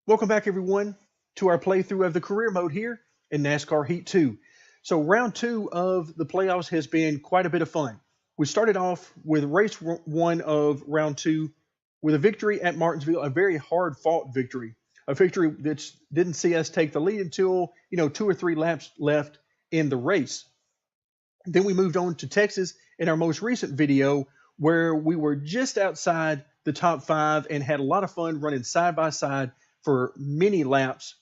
Welcome back, everyone, to our playthrough of the career mode here in NASCAR Heat 2. So round two of the playoffs has been quite a bit of fun. We started off with race one of round two with a victory at Martinsville, a very hard-fought victory, a victory that didn't see us take the lead until, 2 or 3 laps left in the race. Then we moved on to Texas in our most recent video where we were just outside the top 5 and had a lot of fun running side by side for many laps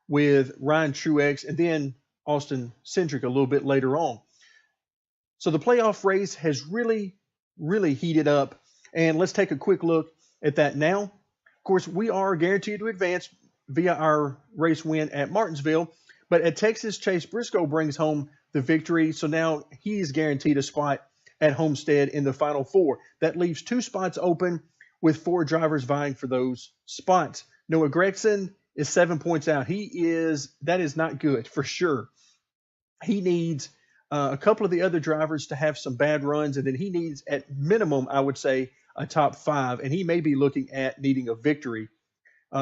with Ryan Truex and then Austin Cindric a little bit later on. So the playoff race has really heated up, and let's take a quick look at that now. Of course, we are guaranteed to advance via our race win at Martinsville, but at Texas, Chase Briscoe brings home the victory, so now he's guaranteed a spot at Homestead in the Final Four. That leaves 2 spots open with 4 drivers vying for those spots. Noah Gragson is 7 points out. That is not good for sure. He needs a couple of the other drivers to have some bad runs, and then he needs at minimum, I would say, a top 5, and he may be looking at needing a victory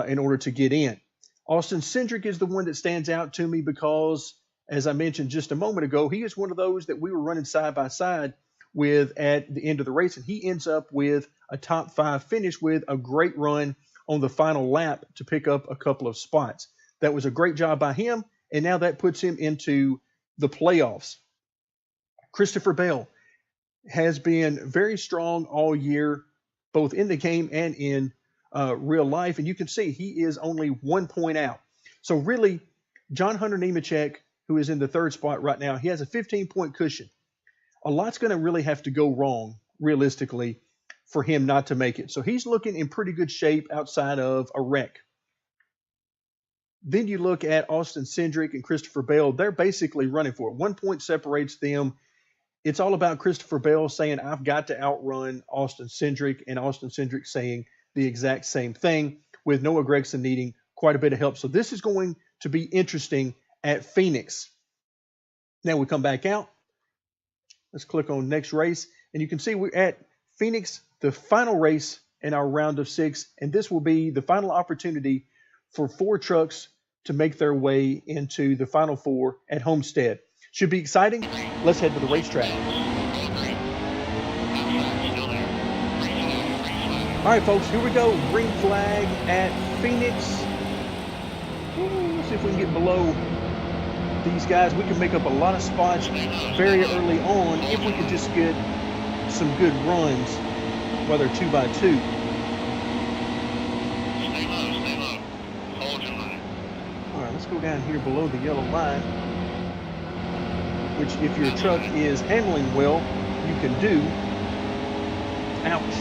in order to get in. Austin Cindric is the one that stands out to me because, as I mentioned just a moment ago, he is one of those that we were running side by side with at the end of the race, and he ends up with a top 5 finish with a great run on the final lap to pick up a couple of spots. That was a great job by him, and now that puts him into the playoffs. Christopher Bell has been very strong all year, both in the game and in real life, and you can see he is only 1 point out. So really, John Hunter Nemechek, who is in the 3rd spot right now, he has a 15-point cushion. A lot's going to really have to go wrong, realistically, for him not to make it. So he's looking in pretty good shape outside of a wreck. Then you look at Austin Cindric and Christopher Bell. They're basically running for it. 1 point separates them. It's all about Christopher Bell saying, I've got to outrun Austin Cindric, and Austin Cindric saying the exact same thing, with Noah Gragson needing quite a bit of help. So this is going to be interesting at Phoenix. Now we come back out. Let's click on next race, and you can see we're at Phoenix, the final race in our round of 6, and this will be the final opportunity for 4 trucks to make their way into the Final Four at Homestead. Should be exciting. Let's head to the racetrack. All right, folks, here we go. Green flag at Phoenix. Let's see if we can get below these guys. We can make up a lot of spots very early on if we could just get some good runs, whether 2 by 2. Stay low. Hold your line. All right, let's go down here below the yellow line, which if your truck is handling well, you can do. Ouch.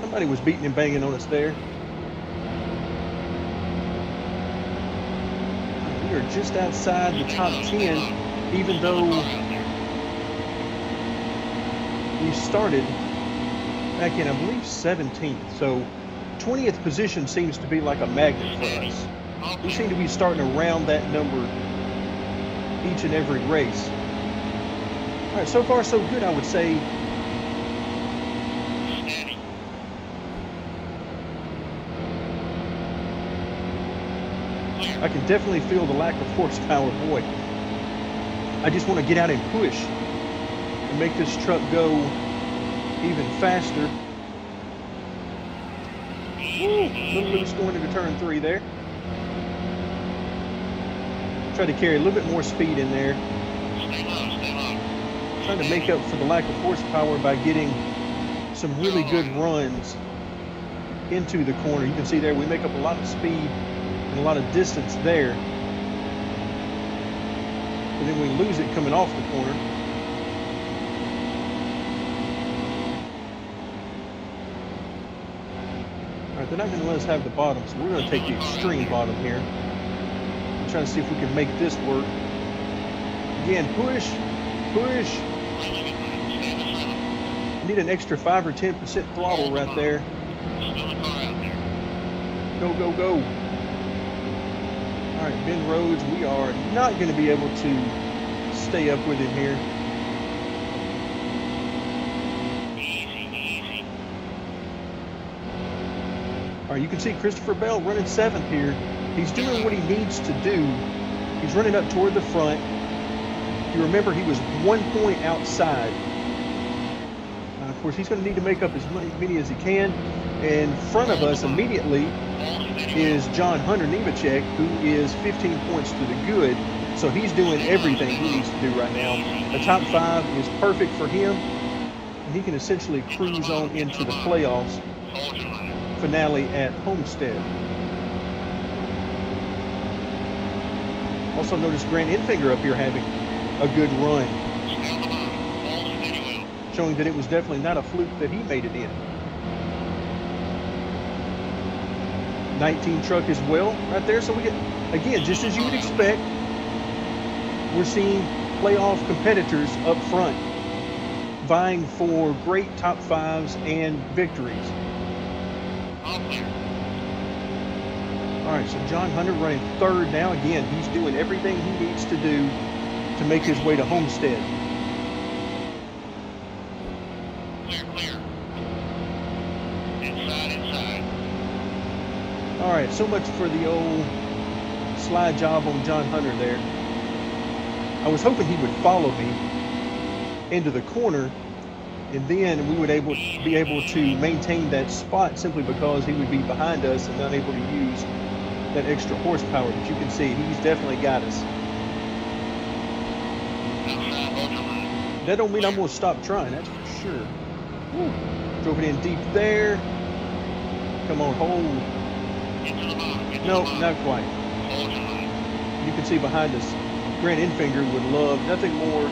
Somebody was beating and banging on us there. We are just outside the top 10, even though we started back in, I believe, 17th. So 20th position seems to be like a magnet for us. We seem to be starting around that number each and every race. All right, so far so good, I would say. I can definitely feel the lack of horsepower. Boy, I just want to get out and push and make this truck go even faster. Woo, a little loose going into turn 3 there. Try to carry a little bit more speed in there. Trying to make up for the lack of horsepower by getting some really good runs into the corner. You can see there we make up a lot of speed and a lot of distance there. And then we lose it coming off the corner. All right, they're not going to let us have the bottom, so we're going to take the extreme bottom here. I'm trying to see if we can make this work. Again, push. Need an extra 5 or 10% throttle right there. Go. All right, Ben Rhodes, we are not going to be able to stay up with him here. All right, you can see Christopher Bell running 7th here. He's doing what he needs to do. He's running up toward the front. If you remember, he was 1 point outside. Of course, he's going to need to make up as many as he can. In front of us immediately is John Hunter Nemechek, who is 15 points to the good. So he's doing everything he needs to do right now. The top 5 is perfect for him, and he can essentially cruise on into the playoffs finale at Homestead. Also notice Grant Enfinger up here having a good run, showing that it was definitely not a fluke that he made it in. 19 truck as well right there. So we get, again, just as you would expect, we're seeing playoff competitors up front vying for great top 5s and victories. All right, so John Hunter running 3rd now. Again, he's doing everything he needs to do to make his way to Homestead. Clear. Inside. All right, so much for the old slide job on John Hunter there. I was hoping he would follow me into the corner, and then we would be able to maintain that spot simply because he would be behind us and not able to use that extra horsepower. But you can see he's definitely got us. That don't mean I'm going to stop trying, that's for sure. Woo. Drove it in deep there. Come on, hold. No, not quite. You can see behind us, Grant Enfinger would love nothing more.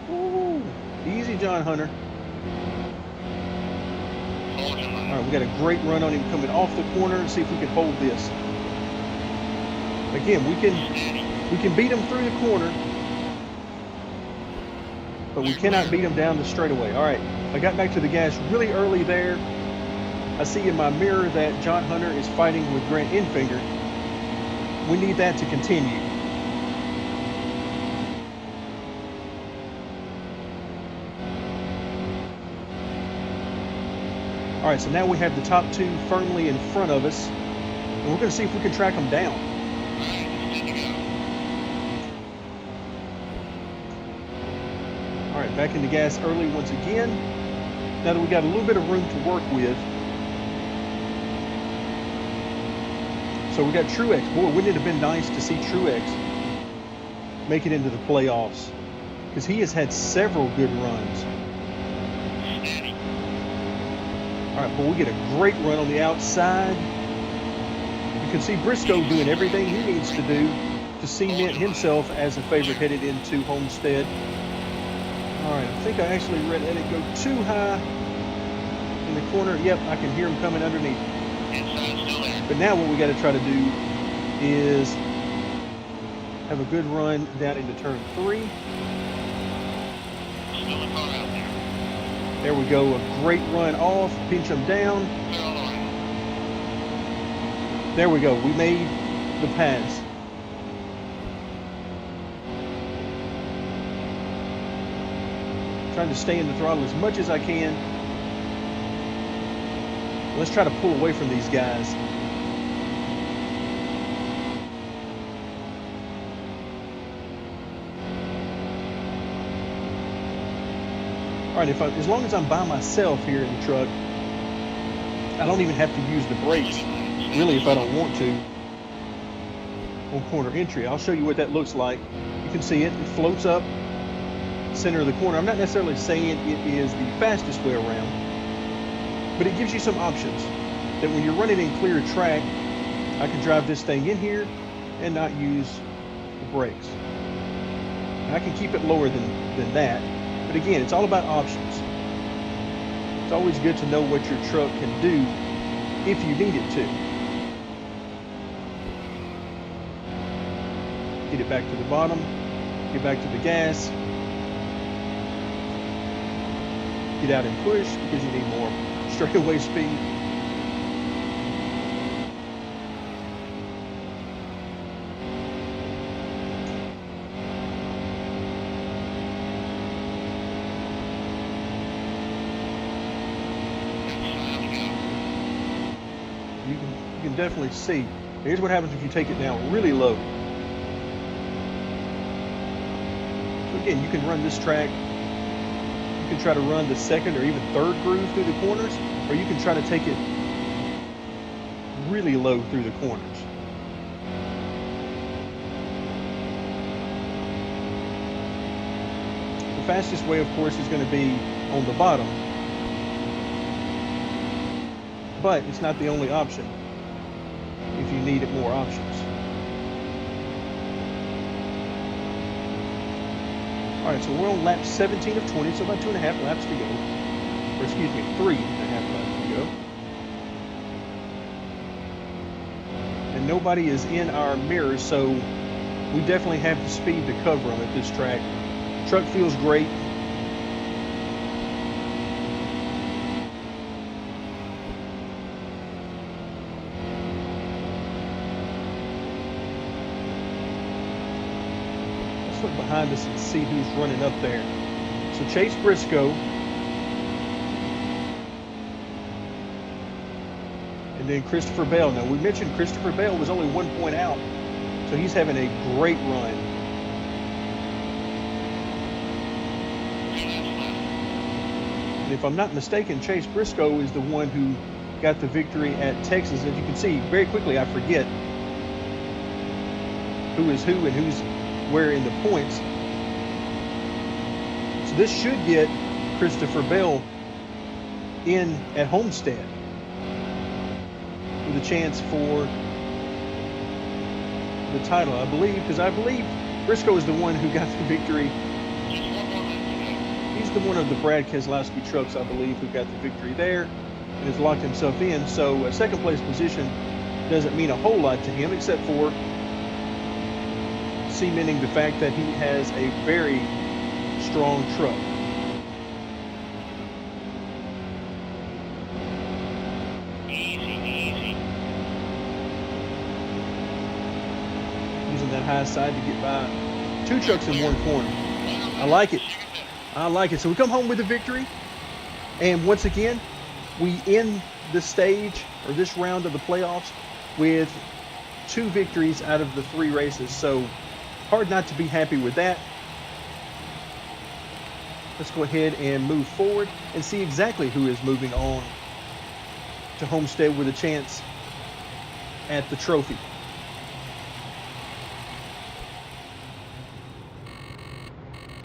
Woo. Easy, John Hunter. All right, we got a great run on him coming off the corner. Let's see if we can hold this. Again, we can beat him through the corner, but we cannot beat him down the straightaway. All right, I got back to the gas really early there. I see in my mirror that John Hunter is fighting with Grant Enfinger. We need that to continue. All right, so now we have the top 2 firmly in front of us, and we're going to see if we can track them down. All right, back into gas early once again. Now that we got a little bit of room to work with. So we got Truex. Boy, wouldn't it have been nice to see Truex make it into the playoffs? Because he has had several good runs. All right, but we get a great run on the outside. You can see Briscoe doing everything he needs to do to cement himself as a favorite headed into Homestead. All right, I think I actually let it go too high in the corner. Yep, I can hear him coming underneath. But now what we got to try to do is have a good run down into turn 3. There we go, a great run off, pinch them down. There we go, we made the pass. Trying to stay in the throttle as much as I can. Let's try to pull away from these guys. All right, as long as I'm by myself here in the truck, I don't even have to use the brakes, really, if I don't want to, on corner entry. I'll show you what that looks like. You can see it floats up center of the corner. I'm not necessarily saying it is the fastest way around, but it gives you some options that when you're running in clear track, I can drive this thing in here and not use the brakes. And I can keep it lower than that. But again, it's all about options. It's always good to know what your truck can do if you need it to. Get it back to the bottom, get back to the gas, get out and push because you need more straightaway speed. You can definitely see. Here's what happens if you take it down really low. So again, you can run this track. You can try to run the second or even third groove through the corners, or you can try to take it really low through the corners. The fastest way, of course, is going to be on the bottom, but it's not the only option if you need more options. All right, so we're on lap 17 of 20, so about 2.5 laps to go. Or excuse me, 3.5 laps to go. And nobody is in our mirrors, so we definitely have the speed to cover them at this track. Truck feels great. Let's look behind us and see who's running up there. So Chase Briscoe. And then Christopher Bell. Now, we mentioned Christopher Bell was only 1 point out, so he's having a great run. And if I'm not mistaken, Chase Briscoe is the one who got the victory at Texas. As you can see, very quickly I forget who is who and who's where in the points. So this should get Christopher Bell in at Homestead with a chance for the title, I believe, because I believe Briscoe is the one who got the victory. He's the one of the Brad Keselowski trucks, I believe, who got the victory there and has locked himself in. So a second place position doesn't mean a whole lot to him, except for cementing the fact that he has a very strong truck. Using that high side to get by 2 trucks in 1 corner. I like it. I like it. So we come home with a victory. And once again, we end the stage or this round of the playoffs with 2 victories out of the 3 races. So hard not to be happy with that. Let's go ahead and move forward and see exactly who is moving on to Homestead with a chance at the trophy.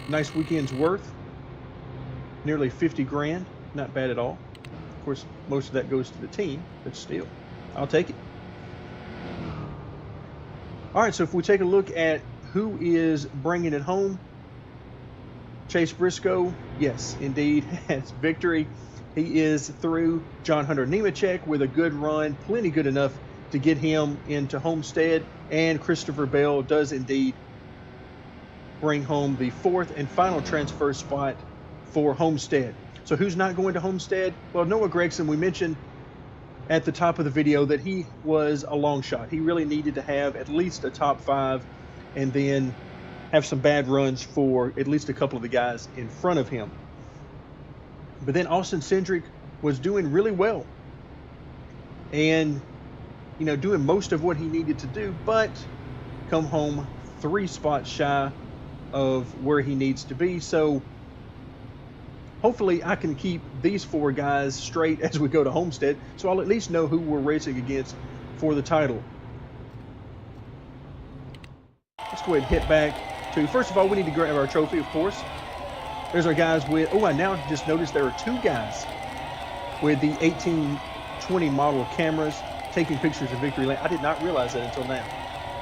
Nice weekend's worth. Nearly 50 grand. Not bad at all. Of course, most of that goes to the team, but still, I'll take it. All right, so if we take a look at who is bringing it home, Chase Briscoe, yes, indeed, has victory. He is through. John Hunter Nemechek with a good run, plenty good enough to get him into Homestead, and Christopher Bell does indeed bring home the 4th and final transfer spot for Homestead. So who's not going to Homestead? Well, Noah Gragson, we mentioned at the top of the video that he was a long shot. He really needed to have at least a top 5 and then have some bad runs for at least a couple of the guys in front of him. But then Austin Cindric was doing really well and, you know, doing most of what he needed to do, but come home 3 spots shy of where he needs to be. So hopefully I can keep these 4 guys straight as we go to Homestead, so I'll at least know who we're racing against for the title. Let's go ahead and hit back to, first of all, we need to grab our trophy, of course. There's our guys with, oh, I now just noticed there are 2 guys with the 1820 model cameras taking pictures of victory lane. I did not realize that until now.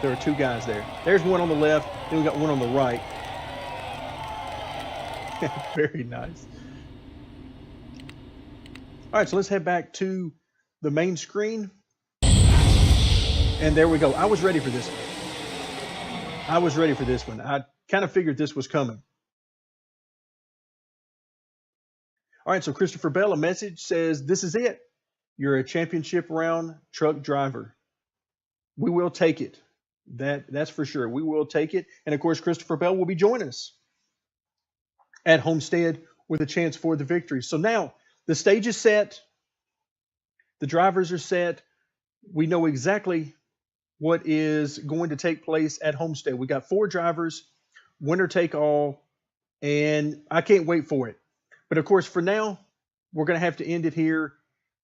There are 2 guys there. There's one on the left, then we got one on the right. Very nice. All right, so let's head back to the main screen. And there we go. I was ready for this one. I kind of figured this was coming. All right, so Christopher Bell, a message says, this is it. You're a championship round truck driver. We will take it. That's for sure. We will take it. And of course, Christopher Bell will be joining us at Homestead with a chance for the victory. So now the stage is set. The drivers are set. we know exactly what is going to take place at Homestead. We got 4 drivers, winner take all, and I can't wait for it. But of course, for now, we're going to have to end it here.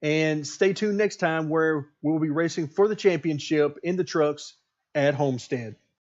And stay tuned next time where we'll be racing for the championship in the trucks at Homestead.